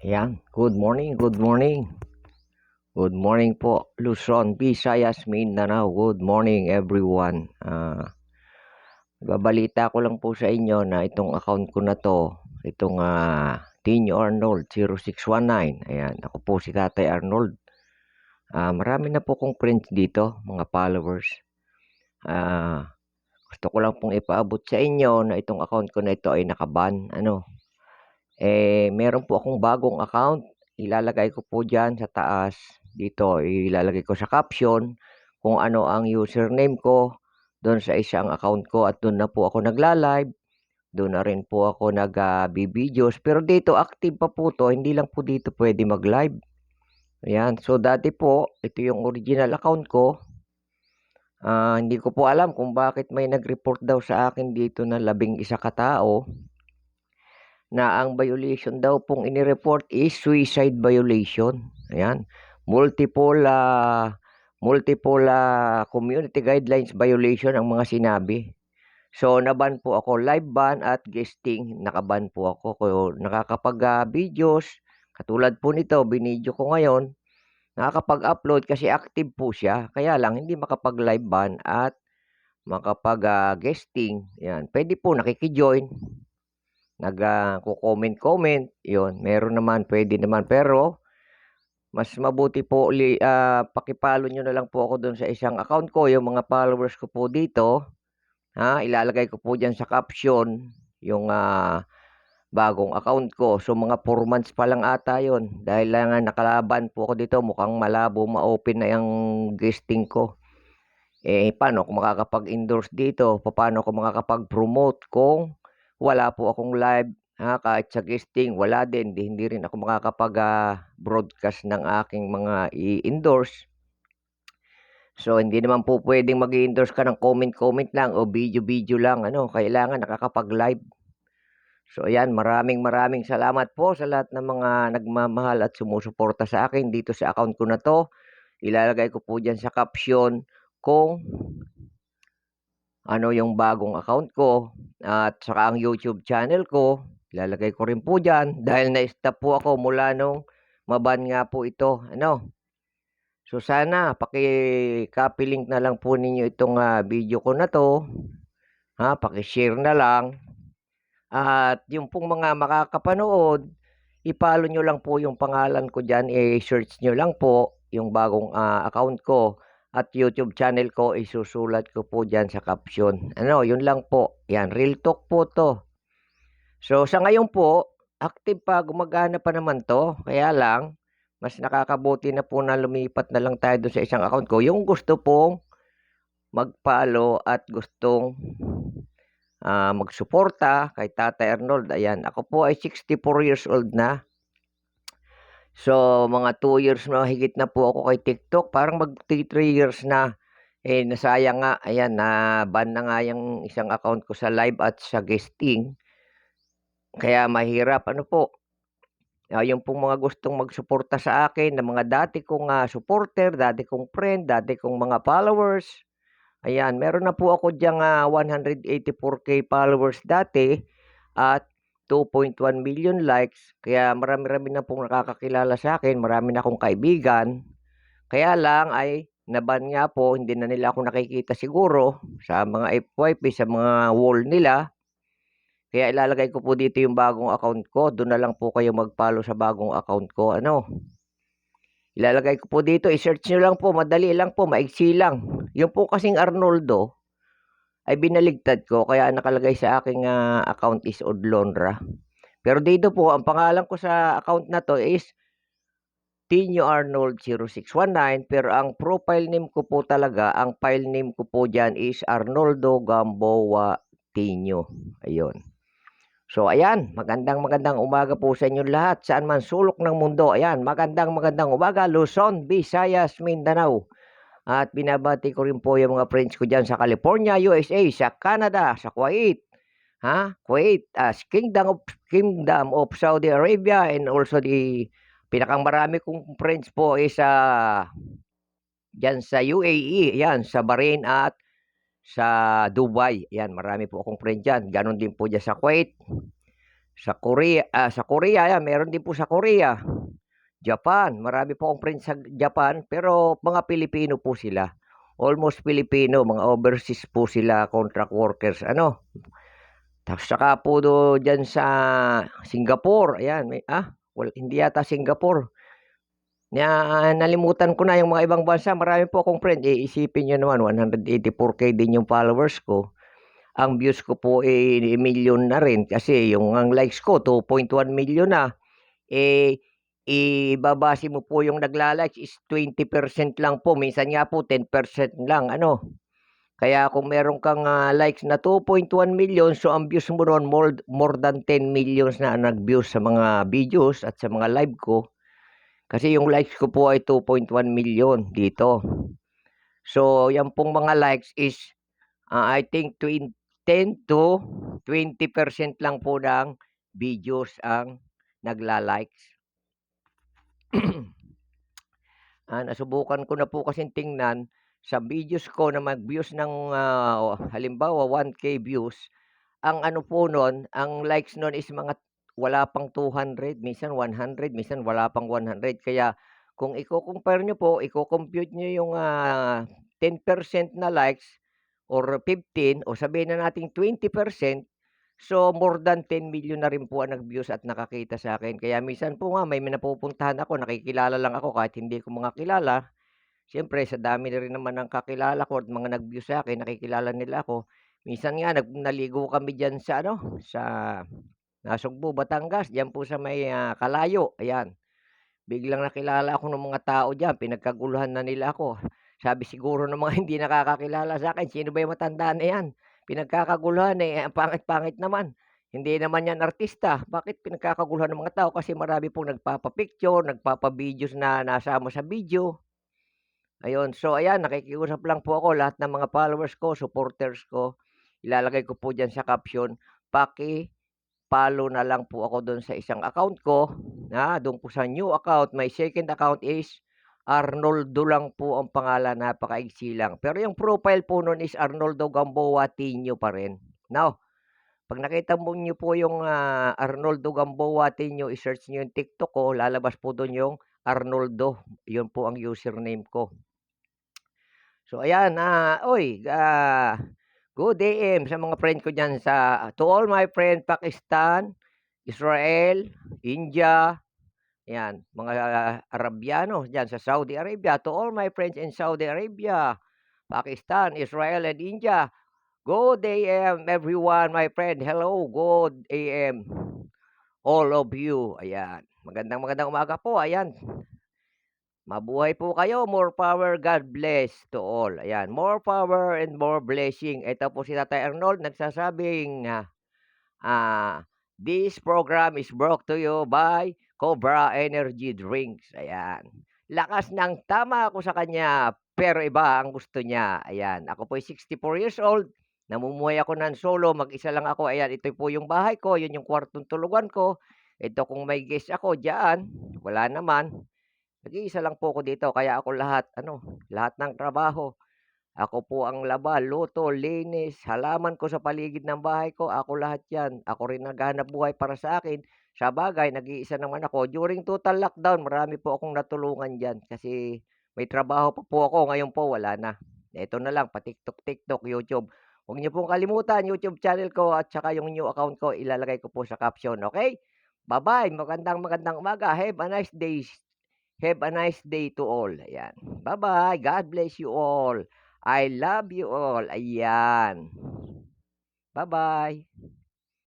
Ayan, good morning, good morning. Good morning po, Luzon, Visayas, Mindanao. Good morning, everyone. Babalita ko lang po sa inyo na itong account ko na to, itong Tino Arnold 0619. Ayan, ako po si Tatay Arnold. Marami na po kong friends dito, mga followers. Gusto ko lang pong ipaabot sa inyo na itong account ko na ito ay nakaban. Meron po akong bagong account. Ilalagay ko po dyan sa taas. Dito, ilalagay ko sa caption kung ano ang username ko doon sa isang account ko at doon na po ako nagla-live. Doon na rin po ako nag-videos. Pero dito, active pa po to. Hindi lang po dito pwede mag-live. Ayan. So, dati po, ito yung original account ko. Hindi ko po alam kung bakit may nag-report daw sa akin dito na 11 katao na ang violation daw pong inireport is suicide violation. Ayan. Multiple community guidelines violation ang mga sinabi. So, naban po ako. Live ban at guesting. Nakaban po ako. Kung nakakapag-videos, katulad po nito, binidyo ko ngayon, nakakapag-upload kasi active po siya. Kaya lang, hindi makapag-live ban at makapag-guesting. Yan. Pwede po nakikijoin nagko-comment-comment, 'yon. Meron naman, pwede naman. Pero mas mabuti po paki-follow niyo na lang po ako do'n sa isang account ko, yung mga followers ko po dito, ilalagay ko po diyan sa caption yung, bagong account ko. So, mga 4 months pa lang ata 'yon dahil lang nga nakalaban po ako dito, mukhang malabo ma-open na yung guesting ko. Paano ako makakapag-endorse dito? Papaano ako makakapag-promote kung wala po akong live, kahit sa guesting wala din, hindi rin ako broadcast ng aking mga i-endorse. So, hindi naman po puwedeng mag-i-endorse ka ng comment-comment lang o video-video lang kailangan nakakapag-live. So, ayan, maraming salamat po sa lahat ng mga nagmamahal at sumusuporta sa akin dito sa account ko na 'to. Ilalagay ko po diyan sa caption kung ano yung bagong account ko at saka ang YouTube channel ko, ilalagay ko rin po diyan dahil na-stop po ako mula nung maban nga po ito, So, sana paki-copy link na lang po ninyo itong, video ko na 'to, paki-share na lang at yung pong mga makakapanood, i-follow niyo lang po yung pangalan ko diyan, i-search niyo lang po yung bagong, account ko at YouTube channel ko, isusulat ko po diyan sa caption. Yun lang po. Yan, real talk po 'to. So, sa ngayon po, active pa, gumagana pa naman 'to. Kaya lang, mas nakakabuti na po na lumipat na lang tayo dun sa isang account ko, yung gusto pong mag-follow at gustong, magsuporta kay Tatay Arnold. Ayan, ako po ay 64 years old na. So, mga 2 years na higit na po ako kay TikTok. Parang magti-3 years na. Nasayang nga. Ayan, na-ban na nga yung isang account ko sa live at sa guesting. Kaya mahirap. Yung pong mga gustong magsuporta sa akin na mga dati kong supporter, dati kong friend, dati kong mga followers. Ayan, meron na po ako diyang 184K followers dati at 2.1 million likes. Kaya marami-rami na pong nakakakilala sa akin, marami na akong kaibigan. Kaya lang ay naban nga po, hindi na nila ako nakikita siguro sa mga FYP, sa mga wall nila. Kaya ilalagay ko po dito yung bagong account ko. Doon na lang po kayo mag-follow sa bagong account ko. Ilalagay ko po dito, i-search nyo lang po, madali lang po, maigsi lang. Yung po kasing Arnoldo ay binaligtad ko, kaya nakalagay sa aking account is Odlonra. Pero dito po, ang pangalan ko sa account na to is Tino Arnold 0619, pero ang profile name ko po talaga, ang file name ko po dyan is Arnoldo Gamboa Tino. Ayun. So ayan, magandang umaga po sa inyong lahat, saan man sulok ng mundo. Ayan, magandang umaga, Luzon, Visayas, Mindanao. At binabati ko rin po yung mga friends ko dyan sa California, USA, sa Canada, sa Kuwait, Kuwait, Kingdom of Saudi Arabia, and also the pinakang marami kong friends po is dyan sa UAE, yan, sa Bahrain at sa Dubai. Yan, marami po akong friend dyan. Ganon din po dyan sa Kuwait. Sa Korea 'yan, meron din po sa Korea, Japan, marami po akong friends sa Japan, pero mga Pilipino po sila. Almost Filipino, mga overseas po sila, contract workers ano. Tapos saka po diyan sa Singapore, ayan hindi yata Singapore. Nalimutan ko na yung mga ibang bansa, marami po akong friend, iisipin niyo naman 184K din yung followers ko. Ang views ko po, million na rin kasi yung ang likes ko 2.1 million na. Eh, ibabase mo po yung nagla-likes is 20% lang po, minsan nga po 10% lang ano. Kaya kung meron kang, likes na 2.1 million, so ang views mo ron more than 10 millions na nag-views sa mga videos at sa mga live ko. Kasi yung likes ko po ay 2.1 million dito. So, yan pong mga likes is, I think 10 to 20% lang po ng videos ang nagla-likes. Nasubukan ko na po kasing tingnan sa videos ko na mag-views ng, halimbawa 1K views, ang ano po nun, ang likes nun is mga wala pang 200, minsan 100, minsan wala pang 100. Kaya kung iko-compare niyo po, iko-compute niyo yung, 10% na likes or 15 o sabihin na nating 20%, so more than 10 million na rin po ang nag-views at nakakita sa akin. Kaya minsan po nga may napupuntahan ako, nakikilala lang ako kahit hindi ko mga kilala. Siyempre sa dami na rin naman ng kakilala ko at mga nag-view sa'kin, nakikilala nila ako. Minsan nga naligo kami diyan sa ano, sa Nasugbu, Batangas, diyan po sa may, Kalayo, ayan. Biglang nakilala ako ng mga tao diyan, pinagkaguluhan na nila ako. Sabi siguro ng mga hindi nakakakilala sa'kin, "Sino ba yung matanda na 'yan? Pinagkakaguluhan, ang pangit-pangit naman. Hindi naman 'yan artista, bakit pinagkakaguluhan ng mga tao?" Kasi marami pong nagpapa-picture, nagpapa-videos na nasama sa video. Ayun, so ayan nakikiusap lang po ako lahat ng mga followers ko, supporters ko, ilalagay ko po diyan sa caption, paki-follow na lang po ako dun sa isang account ko, dun po sa new account, my second account is Arnoldo lang po ang pangalan, napakaiksi lang. Pero yung profile po nun is Arnoldo Gamboa Tinio pa rin. Now, 'pag nakita mo niyo po yung, Arnoldo Gamboa Tinio, i-search niyo yung TikTok ko, lalabas po dun yung Arnoldo, yun po ang username ko. So ayan, good AM sa mga friend ko diyan to all my friend Pakistan, Israel, India, 'yan, mga Arabiano diyan sa Saudi Arabia, to all my friends in Saudi Arabia, Pakistan, Israel, and India. Good AM everyone, my friend. Hello, good AM all of you. Ayan, magandang umaga po, ayan. Mabuhay po kayo, more power, God bless to all. Ayan, more power and more blessing. Ito po si Tatay Arnold nagsasabing, this program is brought to you by Cobra Energy Drinks. Ayan. Lakas ng tama ako sa kanya, pero iba ang gusto niya. Ayan, ako po ay 64 years old. Namumuhay ako ng solo, mag-isa lang ako. Ayan, ito po yung bahay ko, yun yung kwartong tulugan ko. Ito kung may guest ako diyan, wala naman. Nag-iisa lang po ako dito kaya ako lahat ng trabaho. Ako po ang laba, luto, linis, halaman ko sa paligid ng bahay ko, ako lahat 'yan. Ako rin naghahanap buhay para sa akin. Sabagay nag-iisa naman ako. During total lockdown, marami po akong natulungan diyan kasi may trabaho pa po ako, ngayon po wala na. Eto na lang pa-TikTok, YouTube. Huwag niyo pong kalimutan YouTube channel ko at saka yung new account ko ilalagay ko po sa caption, okay? Bye-bye, magandang umaga. Have a nice day to all. Ayan. Bye-bye. God bless you all. I love you all. Ayan. Bye-bye.